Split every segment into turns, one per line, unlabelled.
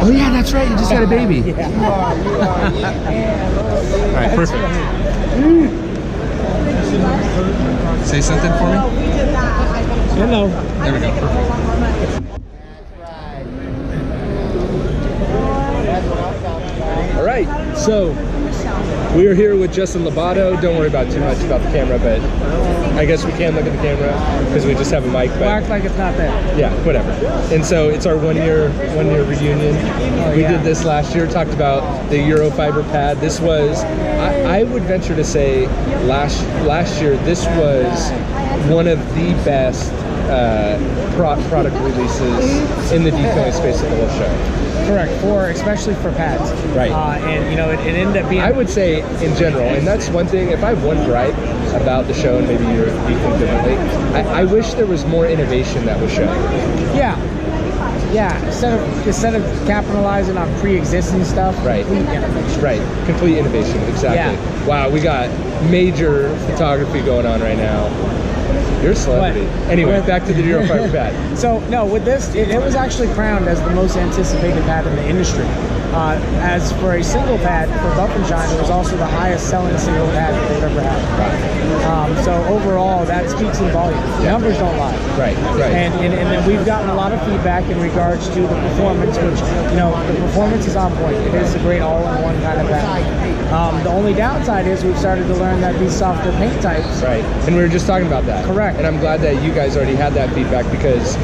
Oh yeah, that's right. You just got a baby.
Yeah.
All right, perfect. Say something for me.
Hello.
There we go. Perfect. All right, so we are here with Justin Lobato. Don't worry about too much about the camera, but I guess we can look at the camera because we just have a mic. But
We'll act like it's not there.
yeah, whatever. And so it's our one year reunion. We did this last year. Talked about the Eurofiber pad. This was, I would venture to say, last year this was one of the best product releases in the detailing space at the whole show.
Correct, especially for pads.
Right.
And you know, it ended up being,
I would say in general, and that's one thing, if I have one gripe about the show, and maybe you think differently, I wish there was more innovation that was shown.
Yeah. Instead of capitalizing on pre-existing stuff,
Right.
complete innovation.
Right, complete innovation, exactly.
Yeah.
Wow, we got major photography going on right now. You're a celebrity. Anyway, back to the Eurofiber pad.
So no, with this, it was actually crowned as the most anticipated pad in the industry. As for a single pad for Buff and Shine, it was also the highest selling single pad that they've ever had. So overall, that speaks in volume.
Yeah.
Numbers don't lie.
Right.
And then we've gotten a lot of feedback in regards to the performance, which, you know, the performance is on point. It is a great all-in-one kind of pad. The only downside is we've started to learn that these softer paint types.
Right, and we were just talking about that.
Correct.
And I'm glad that you guys already had that feedback, because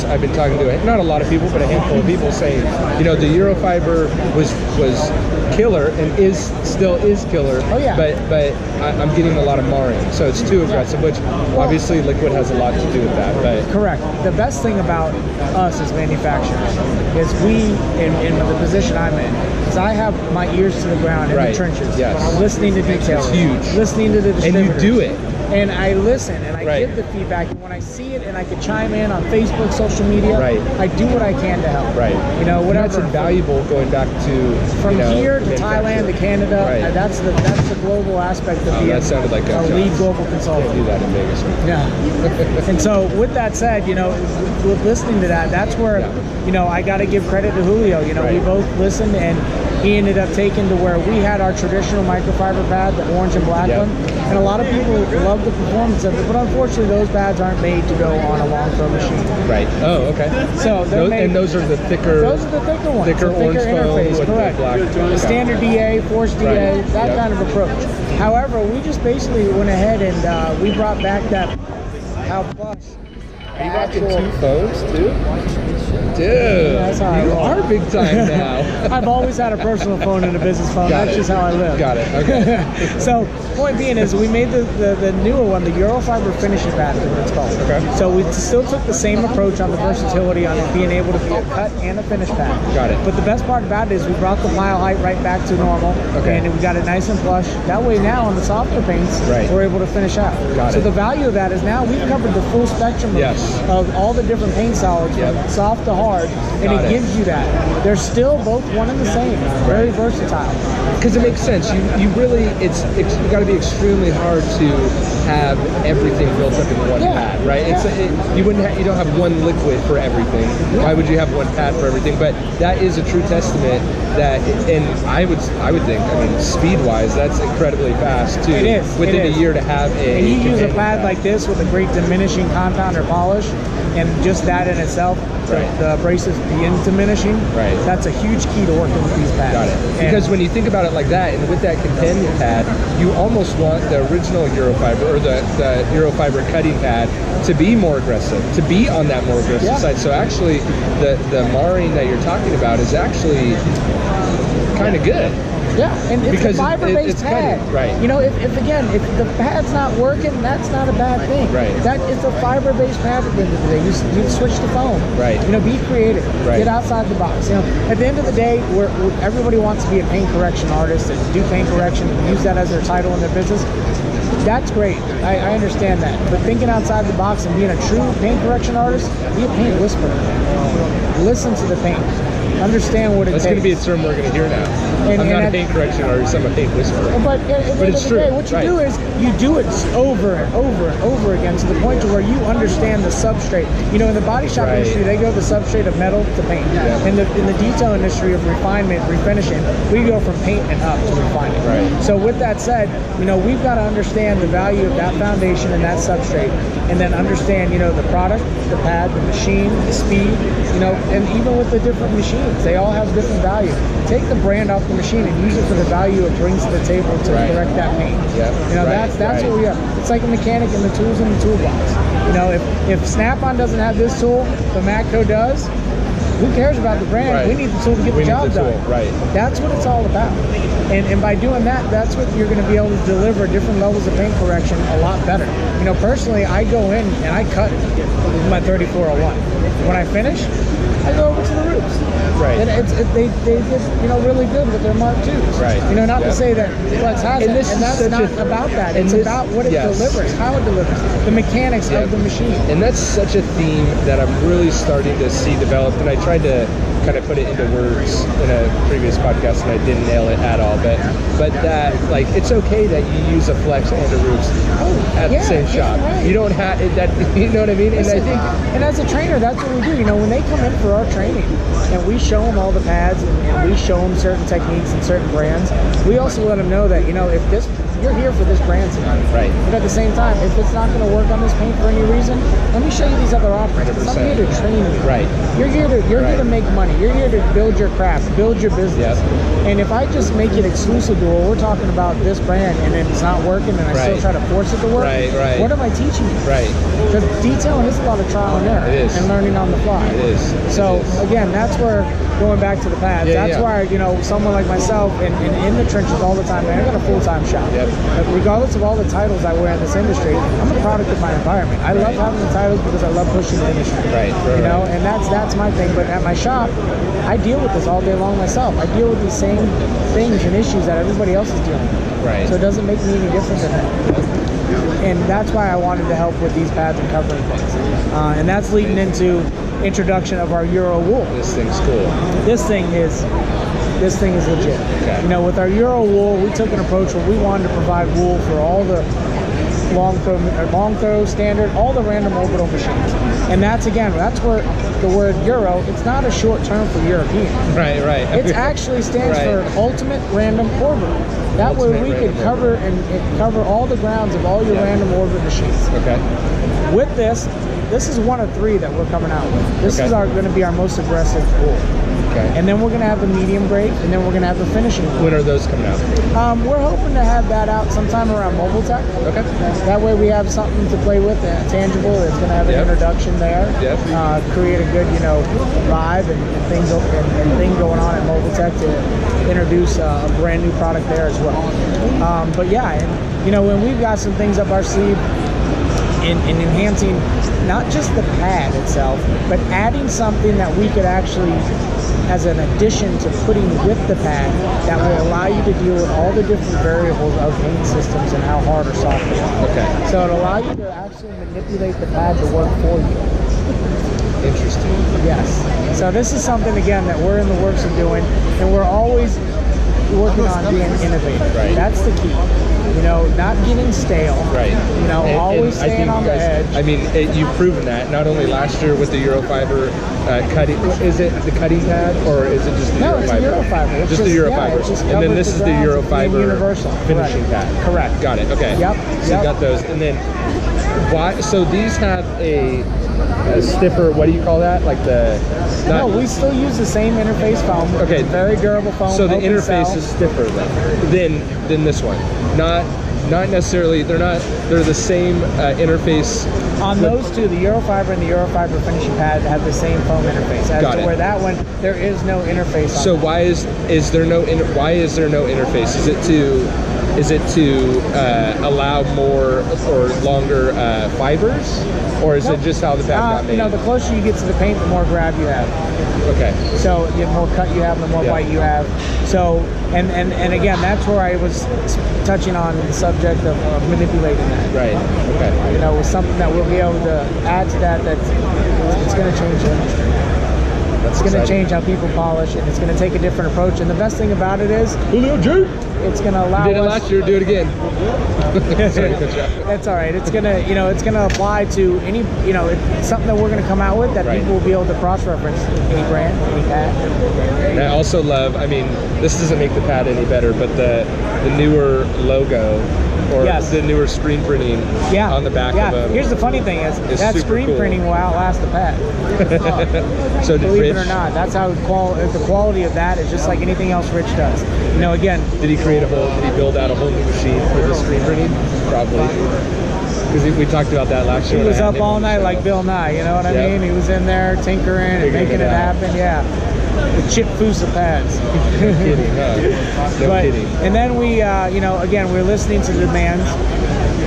I've been talking to not a lot of people, but a handful of people saying, you know, the Eurofiber was killer and still is killer.
Oh yeah.
But I'm getting a lot of marring, so it's too aggressive, which obviously liquid has a lot to do with that. But
correct. The best thing about us as manufacturers is we, in the position I'm in, is I have my ears to the ground in the trenches.
Yes.
Listening to details.
It's huge.
Listening to the distributors.
And you do it.
And I listen and I give the feedback, and when I see it and I can chime in on Facebook, social media, I do what I can to help.
Right.
You know, whatever.
And that's invaluable going back to
from here to Thailand to Canada.
Right.
That's the global aspect of being
that sounded like
a lead global consultant.
Do that in Vegas.
Yeah. And so with that said, you know, with listening to that, that's where you know, I got to give credit to Julio. You know, we both listened, and he ended up taking to where we had our traditional microfiber pad, the orange and black one, and a lot of people love the performance of it, but unfortunately those pads aren't made to go on a long throw machine.
Right. Oh, okay.
So
and those are the thicker.
Those are the thicker ones.
Thicker orange
interface.
foam
Correct.
Black.
The standard DA, forced DA, that kind of approach. However, we just basically went ahead and we brought back that how plush.
Are you rocking two phones too? Dude,
that's how
you are big time now.
I've always had a personal phone and a business phone. That's just how I live.
Got it. Okay.
So, point being is we made the newer one, the Eurofiber finishing pad, is what it's called. Okay. So we still took the same approach on the versatility on it being able to be a cut and a finish pad.
Got it.
But the best part about it is we brought the pile height right back to normal.
Okay.
And we got it nice and flush. That way now on the softer paints, we're able to finish out.
Got
so
it.
the value of that is now we've covered the full spectrum of all the different paint solids, from soft to hard, and it gives you that. They're still both one and the same. Very versatile.
Because it makes sense. You really, it's you got to be extremely hard to have everything built up in one pad, right? You don't have one liquid for everything. Why would you have one pad for everything? But that is a true testament that, and I would think, I mean, speed-wise, that's incredibly fast too.
It is.
Within a year to have a.
And you use a pad like this with a great diminishing compound or polish, and just that in itself, the abrasives begin diminishing. Right. That's a huge key to working with these pads.
Got it. Because when you think about it like that, and with that companion pad, you almost want the original Eurofiber or the Eurofiber cutting pad to be more aggressive, to be on that more aggressive side. So actually, the marring that you're talking about is actually kind of good.
Yeah, and it's a fiber-based pad.
Right.
You know, if the pad's not working, that's not a bad thing.
Right.
That it's a fiber-based pad at the end of the day. You switch to foam.
Right.
You know, be creative.
Right.
Get outside the box. You know, at the end of the day, everybody wants to be a paint correction artist and do paint correction and use that as their title in their business. That's great. I understand that. But thinking outside the box and being a true paint correction artist, be a paint whisperer. Listen to the paint. Understand what it takes.
That's going to be a term we're going to hear now.
And,
I'm not a paint correction or some a paint whisperer.
But at the end of the day, what you do is you do it over and over and over again to the point to where you understand the substrate. You know, in the body shop industry, they go the substrate of metal to paint.
Yeah.
In the detail industry of refinement, refinishing, we go from paint and up to refining.
Right.
So with that said, you know, we've got to understand the value of that foundation and that substrate, and then understand, you know, the product, the pad, the machine, the speed, you know, and even with the different machines, they all have different value. Take the brand off the machine and use it for the value it brings to the table to correct that paint.
Yeah.
You know, that's what we are. It's like a mechanic and the tools in the toolbox. You know, if Snap-on doesn't have this tool, but Matco does, who cares about the brand?
Right.
We need the tool to get the job done.
Right.
That's what it's all about. And by doing that, that's what you're going to be able to deliver different levels of paint correction a lot better. You know, personally, I go in and I cut with my 3401. When I finish, I go over to the roofs.
Right.
And they get, you know, really good with their Mark IIs.
Right.
You know, not to say that Flex has
and
it, and that's not about that. It's about what it delivers, how it delivers, the mechanics of the machine.
And that's such a theme that I'm really starting to see develop. And I tried to kind of put it into words in a previous podcast, and I didn't nail it at all. But that, like, it's okay that you use a Flex and a roofs at the same shop.
Right.
You don't have that. You know what I mean? And I think,
and as a trainer, that's what we do. You know, when they come in for our training, and we show them all the pads, and we show them certain techniques and certain brands, we also let them know that, you know, if you're here for this brand tonight.
Right.
But at the same time, if it's not going to work on this paint for any reason, let me show you these other offerings.
100%.
I'm here to train you.
Right.
You're here to make money. You're here to build your craft, build your business.
Yep.
And if I just make it exclusive to, well, we're talking about this brand, and it's not working, and I still try to force it to work, what am I teaching you?
Right.
Because detailing is a lot of trial and error.
It is.
And learning on the fly.
It is.
So again, that's where, going back to the pads, that's why, you know, someone like myself in the trenches all the time, man, I got a full-time shop.
Yep.
But regardless of all the titles I wear in this industry, I'm a product of my environment. I love having the titles because I love pushing the industry.
Right.
You know, and that's my thing. But at my shop, I deal with this all day long myself. I deal with these same things and issues that everybody else is dealing with.
Right.
So it doesn't make me any different than that. And that's why I wanted to help with these pads and covering things. And that's leading into introduction of our Euro wool.
This thing's cool.
This thing is legit.
Okay.
You know, with our Euro wool, we took an approach where we wanted to provide wool for all the long throw, standard, all the random orbital machines. And that's where the word Euro, it's not a short term for European.
Right.
It actually stands for Ultimate Random Orbital. That way we could cover all the grounds of all your random orbit machines.
Okay.
With this is one of 3 that we're coming out with. This is going to be our most aggressive wool.
Okay.
And then we're going to have the medium grade, and then we're going to have the finishing wool.
When are those coming out?
We're hoping to have that out sometime around Mobile Tech.
Okay.
That way we have something to play with, tangible. It's going to have an introduction there.
Yep.
Create a good, you know, vibe and thing going on at Mobile Tech to introduce a brand new product there as well. But yeah, and you know, when we've got some things up our sleeve in enhancing not just the pad itself, but adding something that we could actually, as an addition to putting with the pad, that will allow you to deal with all the different variables of paint systems and how hard or soft they are.
Okay.
So it'll allow you to actually manipulate the pad to work for you.
Interesting.
Yes. So this is something, again, that we're in the works of doing, and we're always working on being innovative.
Right.
That's the key. You know, not getting stale.
Right.
You know, always
I
staying on the edge.
I mean, you've proven that not only last year with the Eurofiber cutting. Is it the cutting pad or is it just the
No,
Eurofiber?
it's a Eurofiber. It's
just the Eurofiber. And then this is the Eurofiber
universal
finishing pad.
Correct.
Got it. Okay.
Yep.
So you got those, and then why? So these have a stiffer. What do you call that? Like the.
No, we still use the same interface foam.
Okay.
It's very durable foam.
So the interface is stiffer than this one. Not necessarily. They're the same interface.
On those two, the Eurofiber and the Eurofiber finishing pad have the same foam interface. Where that one, there is no interface.
So why is there no interface? Is it to allow more or longer fibers, or is it just how the pad got made?
You know, the closer you get to the paint, the more grab you have.
Okay.
So the more cut you have, the more bite you have. So and again, that's where I was touching on the subject of manipulating that.
Right. Okay.
You know, with something that we'll be able to add to that. It's going to change the industry. It's going to
exciting.
change how people polish, and it's going to take a different approach. And the best thing about it is,
Julio J.
it's going to allow
Did it
us.
last year? Do it again. Sorry, cut you off.
That's all right. It's gonna, it's gonna apply to any, it's something that we're gonna come out with that
Right.
people will be able to cross-reference any brand, any pad.
And I also love, I mean, this doesn't make the pad any better, but the newer logo or
Yes.
the newer screen printing
Yeah.
on the back
yeah.
of them.
Here's the funny thing is
It's
that
super
screen
cool.
printing will outlast the pad.
So did
Believe
Rich,
it or not, that's how the quality of that is just like anything else Rich does. Again,
did he build out a whole new machine for the screen printing? Probably. Because we talked about that last year.
he
when
was
I had
up
him
all
on the
night
show.
like Bill Nye, you know what I
Yep.
mean? He was in there tinkering and
Figuring
making
it
it
out.
happen, yeah. The Chip Fusa pads.
No kidding, huh? No kidding.
And then we, again, we're listening to the demands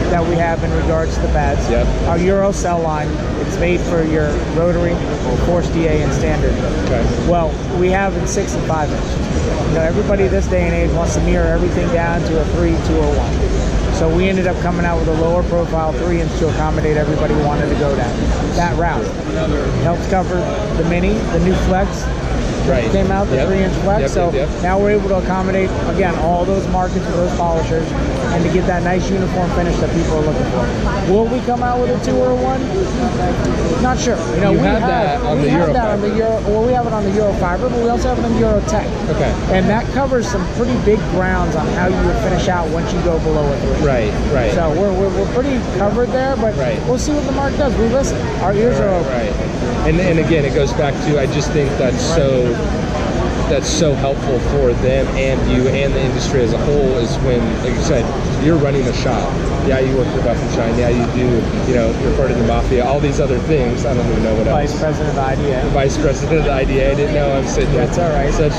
that we have in regards to the pads.
Yep.
Our Euro cell line, it's made for your rotary, Force DA, and standard.
Okay.
Well, we have in 6 and 5 inch. Everybody this day and age wants to mirror everything down to a 3-201. So we ended up coming out with a lower profile 3-inch to accommodate everybody who wanted to go that route. It helps cover the Mini, the new Flex.
Right.
Came out the
Yep.
3-inch Flex,
Yep,
so
yep, yep.
now we're able to accommodate again all those markets with those polishers, and to get that nice uniform finish that people are looking for. Will we come out with a 2 or a 1? Not sure.
You have that on the Euro Fiber.
Well, we have it on the Euro Fiber, but we also have it on Euro Tech.
Okay.
And that covers some pretty big grounds on how you would finish out once you go below a 3.
Right, right.
So we're pretty covered there, but
Right.
we'll see what the market does. We listen. Our ears are open.
Right. And again, it goes back to, I just think that's so helpful for them and you and the industry as a whole is when, like you said, you're running a shop. Yeah, you work for Buff and Shine. Yeah, you do, you're part of the Mafia, all these other things. I don't even know what
Vice
else.
President of the IDA.
Vice President of the IDA. I didn't know I'm sitting
That's all right.
Such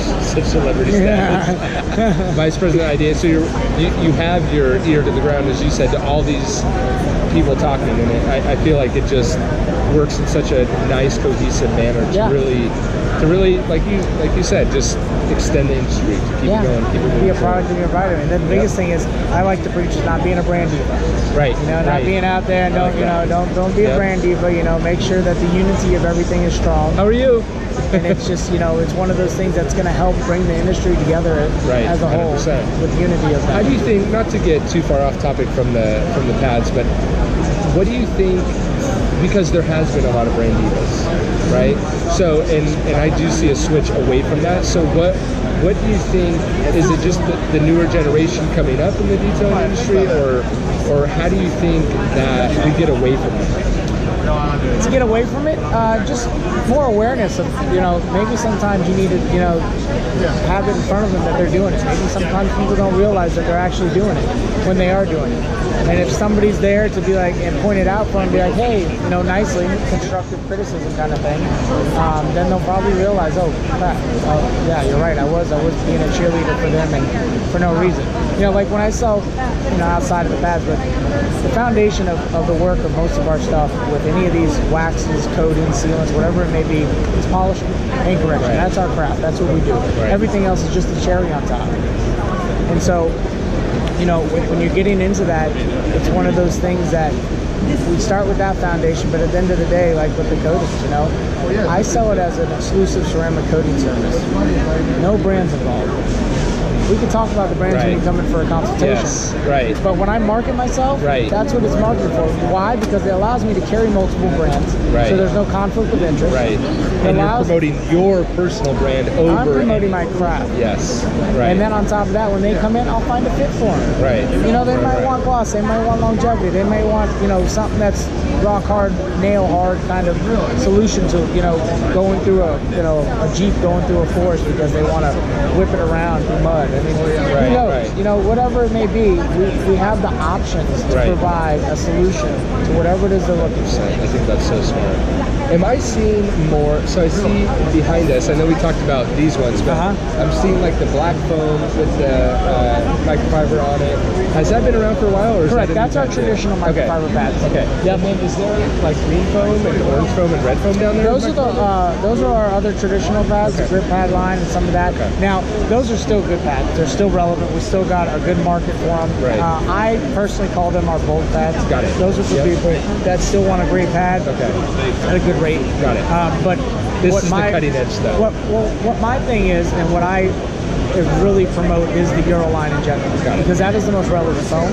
celebrity status. Vice President of the IDA. So you have your ear to the ground, as you said, to all these people talking, and I feel like it just works in such a nice, cohesive manner to really, like you said, just extend the industry, to keep it going, keep it moving.
Be a product of your environment. And then the biggest thing is, I like to preach is not being a brand diva.
Right.
Not being out there. Don't don't be a brand diva. Make sure that the unity of everything is strong.
How are you?
And it's just it's one of those things that's going to help bring the industry together as a whole
100%.
with unity of that.
How do you think, not to get too far off topic from the pads, but what do you think? Because there has been a lot of brand divas, right? So, and I do see a switch away from that. So what do you think, is it just the newer generation coming up in the detailing industry, or how do you think that we get away from it?
To get away from it, just more awareness of, maybe sometimes you need to, have it in front of them that they're doing it. Maybe sometimes people don't realize that they're actually doing it when they are doing it. And if somebody's there to be like, and point it out for them, be like, hey, nicely, constructive criticism kind of thing, then they'll probably realize, oh, crap, yeah, you're right, I was being a cheerleader for them and for no reason. Like when I sell, outside of the pads, but the foundation of the work of most of our stuff with any of these waxes, coatings, sealants, whatever it may be, is polishing and correction.
Right.
That's our craft. That's what we do.
Right.
Everything else is just a cherry on top. And so, when you're getting into that, it's one of those things that we start with that foundation, but at the end of the day, like with the coatings, I sell it as an exclusive ceramic coating service. No brands involved. We can talk about the brands when you come in for a consultation.
Yes, right.
But when I market myself, that's what it's marketed for. Why? Because it allows me to carry multiple brands.
Right.
So there's no conflict of interest.
Right. And you're promoting your personal brand over.
I'm promoting my craft.
Yes. Right.
And then on top of that, when they come in, I'll find a fit for them.
Right.
They might want gloss. They might want longevity. They might want, something that's rock hard, nail hard kind of solution to, going through a Jeep going through a forest because they want to whip it around through mud. I mean, who knows? Whatever it may be, we have the options to provide a solution to whatever it is they're looking for.
I think that's so smart. Am I seeing more? So I see behind us, I know we talked about these ones, but I'm seeing like the black foam with the microfiber on it. Has that been around for a while? Or
Correct. That's our traditional microfiber pads.
Okay. Yep. And then is there like green foam and orange foam and red foam down there?
Those are our other traditional pads, the grip pad line and some of that.
Okay.
Now, those are still good pads. They're still relevant. We still got a good market for them.
Right.
I personally call them our bulk pads.
Got it.
Those are for people that still want a great pad at a good rate.
Got it.
But
This is the cutting edge stuff.
What my thing is, and what I really promote, is the Euro line in general, because that is the most relevant phone,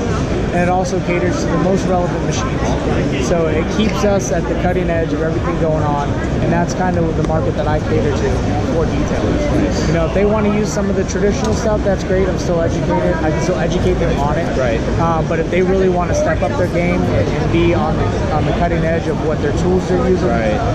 and it also caters to the most relevant machines. So it keeps us at the cutting edge of everything going on, and that's kind of the market that I cater to for detailers. You know, if they want to use some of the traditional stuff, that's great. I'm still educated. I can still educate them on it.
Right.
But if they really want to step up their game and be on the cutting edge of what their tools they're using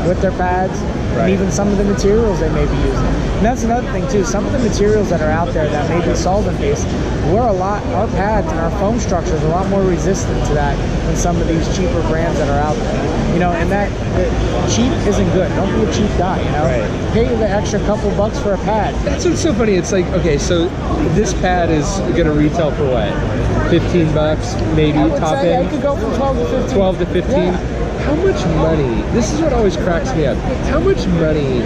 with their pads, and even some of the materials they may be using. And that's another thing too. Some of the materials that are out there that may be solvent-based, our pads and our foam structure is a lot more resistant to that than some of these cheaper brands that are out there. You know, and that cheap isn't good. Don't be a cheap guy, you know. Pay the extra couple bucks for a pad.
That's what's so funny. It's like, okay, so this pad is going to retail for what? 15 bucks, maybe top end?
It could go from 12 to 15.
12 to 15? Yeah. How much money, this is what always cracks me up, how much money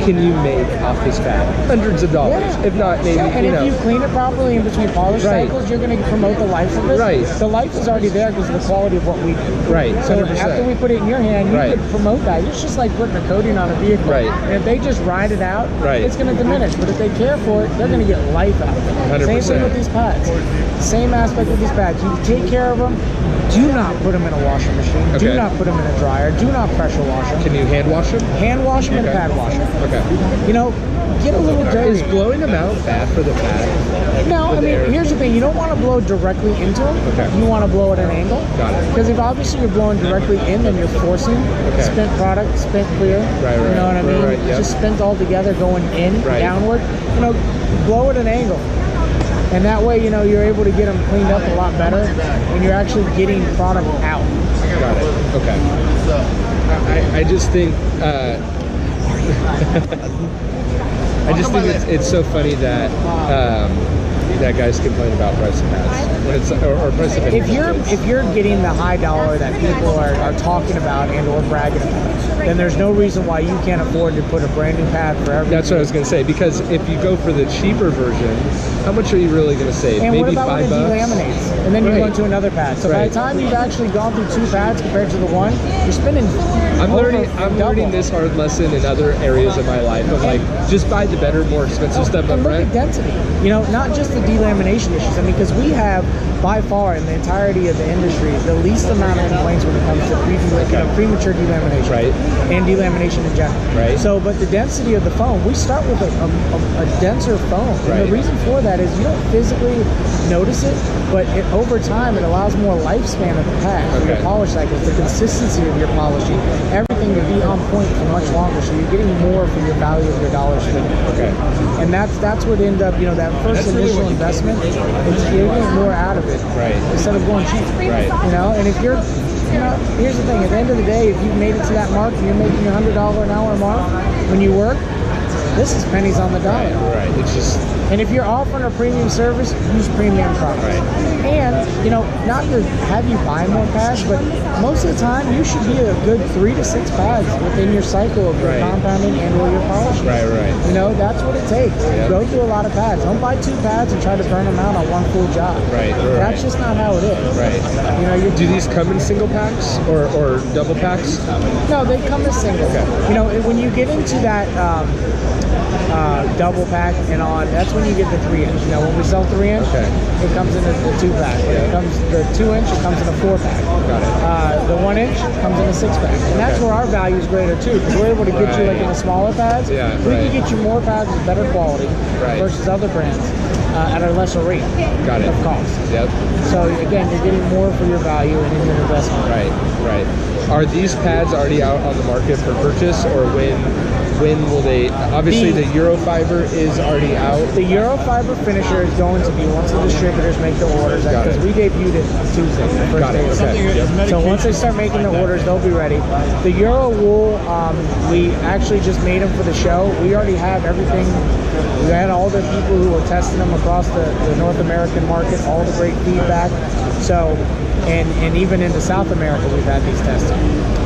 can you make off this pad? Hundreds of dollars, if not maybe,
and if you clean it properly in between polish cycles, you're going to promote the life of it. The life is already there because of the quality of what we do. 100%. So after we put it in your hand, you can promote that. It's just like putting a coating on a vehicle. And if they just ride it out, it's going to diminish. But if they care for it, they're going to get life out of it. 100%. Same thing with these pads. Same aspect with these pads. You take care of them. Do not put them in a washing machine. Do not put them in a dryer. Do not pressure wash them.
Can you hand wash them?
Hand wash them and pad wash them. You know, get a little dirty.
Is blowing them out bad for the pad?
No, I mean, here's the thing. You don't want to blow directly into them. You want to blow at an angle.
Got it.
Because if obviously you're blowing directly in, then you're forcing spent product, spent clear. You know what I mean? Just spent all together going in, downward. You know, blow at an angle. And that way, you know, you're able to get them cleaned up a lot better, and you're actually getting product out.
Got it. Okay. I just think I just think it's so funny that that guys complain about price of pads when it's or price of
if you're getting the high dollar that people are talking about and or bragging about, then there's no reason why you can't afford to put a brand new pad for everything.
That's what I was going to say, because if you go for the cheaper version, how much are you really going to save?
And
maybe
what about
$5?
When it delaminates, and then you go into another pad. So by the time you've actually gone through two pads compared to the one, you're spending.
I'm learning this hard lesson in other areas of my life of like, just buy the better, more expensive stuff up front.
Look at density. You know, not just the delamination issues. I mean, because we have by far in the entirety of the industry the least amount of complaints when it comes to premature delamination and delamination in general. So, but the density of the foam, we start with a denser foam. And the reason for that is you don't physically notice it, but over time it allows more lifespan of the pad for your polish cycles, the consistency of your polishing, everything to be on point for much longer. So you're getting more for your value of your dollar spent. And that's what end up, you know, that first initial investment, you're getting more out of it instead of going cheap. You know, and if you're, you know, here's the thing, at the end of the day, if you've made it to that mark and you're making a $100 an hour mark when you work, this is pennies on the dollar.
It's just.
And if you're offering a premium service, use premium products. And, you know, not to have you buy more pads, but most of the time you should be a good 3 to 6 pads within your cycle of your compounding and or your polishing. You know, that's what it takes. Go through a lot of pads. Don't buy 2 pads and try to burn them out on one full job. That's just not how it is. You know,
do these come in single packs or double packs?
No, they come as single. You know, when you get into that double pack and on, that's when you get the 3-inch. You know, when we sell 3-inch, it comes in a 2-pack. It comes the 2-inch, it comes in a 4-pack. The 1-inch comes in a 6-pack. And that's where our value is greater too, because we're able to get you like in the smaller pads. We can get you more pads with better quality versus other brands at a lesser rate of cost. So again, you're getting more for your value and in your investment.
Are these pads already out on the market for purchase, or when will they? Obviously, the Eurofiber is already out.
The Eurofiber finisher is going to be once the distributors make the orders, because we debuted it Tuesday, the first day. So once they start making the orders, they'll be ready. The Euro wool, we actually just made them for the show. We already have everything. We had all the people who were testing them across the North American market, all the great feedback. So, and even into South America, we've had these tested.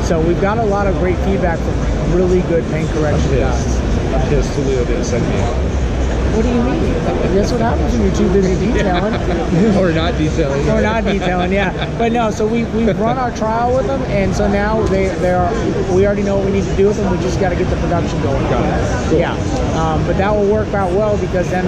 So we've got a lot of great feedback from really good paint correction guys.
I'm pissed Julio didn't send me.
what do you mean? That's what happens when you're too busy detailing.
Or not detailing.
Or not detailing, yeah. But no, so we've run our trial with them, and so now we already know what we need to do with them. We just got to get the production going.
Got it. Cool.
Yeah. But that will work out well, because then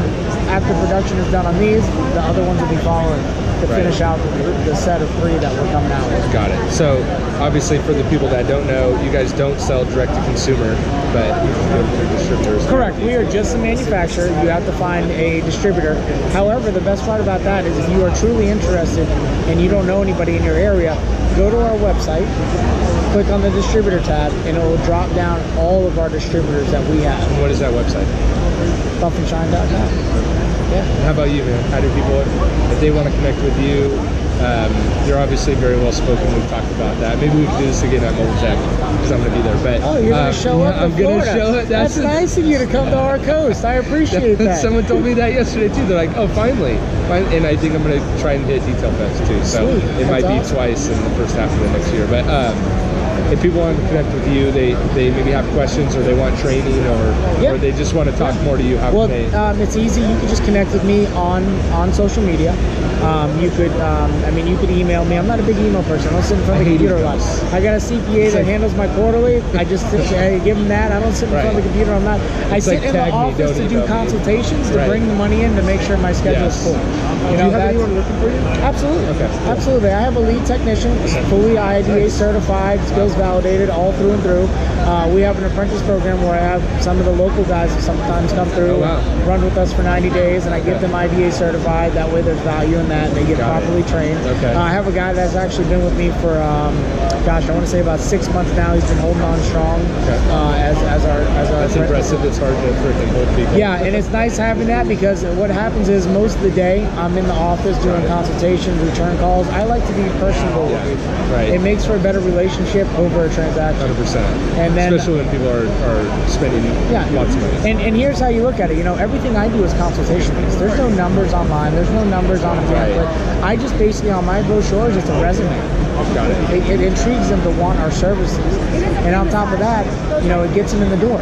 after production is done on these, the other ones will be following to finish out the set of 3 that we're coming out with.
Got it. So obviously, for the people that don't know, you guys don't sell direct to consumer, but you can go through distributors.
Correct. We are just a manufacturer. You have to find a distributor. However, the best part about that is if you are truly interested and you don't know anybody in your area, go to our website, click on the distributor tab, and it will drop down all of our distributors that we have.
And what is that website?
Buffandshine.com. Yeah.
How about you, man? How do people, if they want to connect with you, you're obviously very well spoken. We've talked about that. Maybe we can do this again at Mobile Tech, because I'm going to be there. But
oh, you're going to show up in Florida.
I'm going to show it.
That's nice of you to come to our coast. I appreciate that.
Someone told me that yesterday too. They're like, oh, finally. And I think I'm going to try and hit Detail Fest too. So it might be twice in the first half of the next year. But if people want to connect with you, they maybe have questions, or they want training, or they just want to talk more to you, how can they?
It's easy. You can just connect with me on social media. You could, you could email me. I'm not a big email person. I don't sit in front of the computer a lot. I got a CPA that handles my quarterly. I just give them that. I don't sit in front of the computer. I sit in the office to do consultations, to bring the money in, to make sure my schedule is full.
Do you have anyone looking for you?
Absolutely. Okay. Absolutely. I have a lead technician, fully IDA certified, skills validated all through and through. We have an apprentice program where I have some of the local guys that sometimes come through, run with us for 90 days, and I get them IDA certified. That way there's value in that. They get properly trained. I have a guy that's actually been with me for, I want to say about 6 months now. He's been holding on strong as our
That's impressive. It's hard to freaking hold people.
Yeah, and it's nice having that, because what happens is most of the day I'm in the office doing consultations, return calls. I like to be personable with people.
Right.
It makes for a better relationship over a transaction.
100%.
And then,
especially when people are spending lots of money.
And here's how you look at it. Everything I do is consultation based. There's no numbers online. There's no numbers on a pamphlet. I just basically, on my brochures, it's a resume.
Got it.
It intrigues them to want our services. And on top of that, it gets them in the door.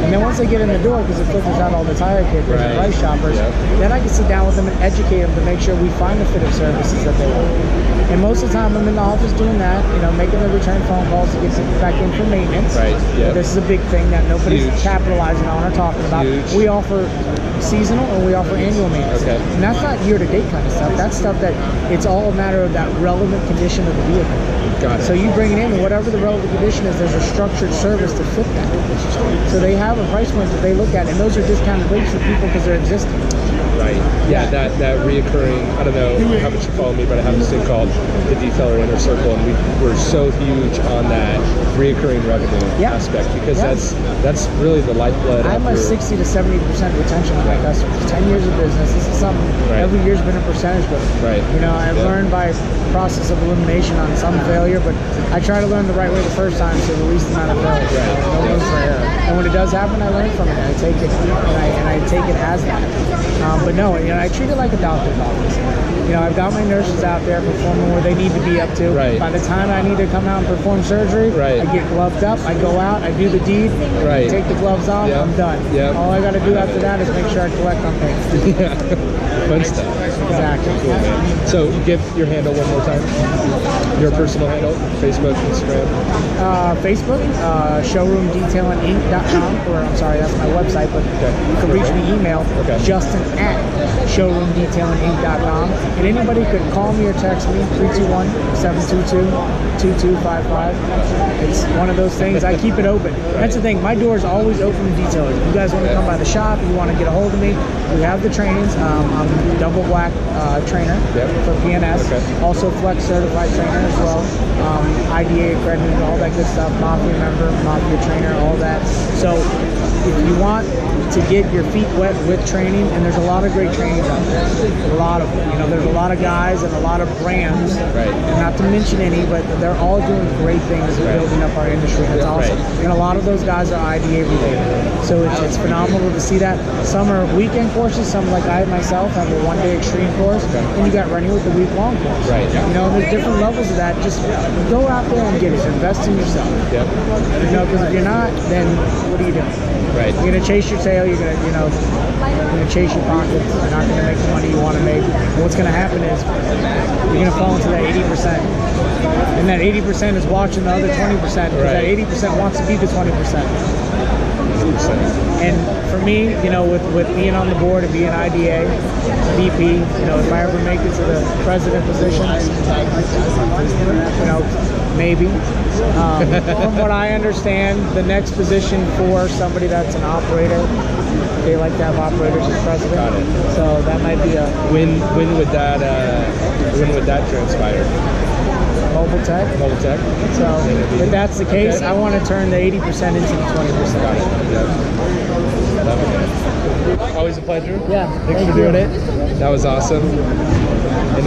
And then once they get in the door, because it filters out all the tire kickers and price shoppers, then I can sit down with them and educate them to make sure we find the fit of services that they want. And most of the time I'm in the office doing that, making the return phone calls to get back in for maintenance.
Right. Yep.
This is a big thing that nobody's capitalizing on or talking about. We offer seasonal and we offer annual maintenance.
Okay.
And that's not year-to-date kind of stuff. That's stuff that it's all a matter of that relevant condition of the vehicle.
Got it.
So you bring it in, and whatever the relevant condition is, there's a structured service to fit that. So they have a price point that they look at, and those are discounted rates for people because they're existing.
Right. Yeah, that reoccurring, I don't know how much you follow me, but I have this thing called the Detailer Inner Circle, and we're so huge on that reoccurring revenue aspect, because that's really the lifeblood.
I'm a 60 to 70% retention of my customers. 10 years of business. This is something every year's been a percentage with it.
Right.
I've learned by process of elimination on some failure, but I try to learn the right way the first time, so the least amount of failure. No room for error. And when it does happen, I learn from it. I take it, and I take it as that. But no, I treat it like a doctor's office. I've got my nurses out there performing where they need to be up to.
Right.
By the time I need to come out and perform surgery, I get gloved up, I go out, I do the deed, I take the gloves off, I'm done. All I got to do after that is make sure I collect on things.
Fun stuff.
Exactly.
Cool, man. So give your handle one more time. Your personal handle, Facebook, Instagram.
Facebook, showroomdetailinginc.com, or I'm sorry, that's my website, but you can reach me email, Justin at showroomdetailinginc.com. And anybody could call me or text me, 321-722-2255. It's one of those things. I keep it open. That's the thing. My door is always open to detailers. If you guys want to come by the shop, you want to get a hold of me, we have the trainings. I'm double black trainer for PNS. Also Flex certified trainer as well. IDA accredited, all that good stuff. Mafia member, Mafia trainer, all that. So if you want to get your feet wet with training, and there's a lot of great trainings out there. A lot of them. There's a lot of guys and a lot of brands, and not to mention any, but they're all doing great things building up our industry. That's awesome. And a lot of those guys are IDA related. So it's phenomenal to see that. Some are weekend courses, some like I myself have a one-day extreme course, and you got running with the week-long course. There's different levels of that. Just go out there and get it. Invest in yourself. Because if you're not, then what are you doing?
Right.
You're gonna chase your tail. You're gonna, you're gonna chase your pockets. You're not gonna make the money you want to make. And what's gonna happen is you're gonna fall into that 80%, and that 80% is watching the other 20%, because that 80% wants to be the 20%. And for me, with being on the board and being IDA, VP, if I ever make it to the president position, maybe. From what I understand, the next position for somebody that's an operator, they like to have operators as president.
Got it.
So that might be a
when would that transpire?
mobile tech.
Mobile tech.
So if that's the case, I want to turn the 80% into the 20%.
Got it. Yeah. Love it. Always a pleasure.
Yeah.
Thanks for doing it. That was awesome. And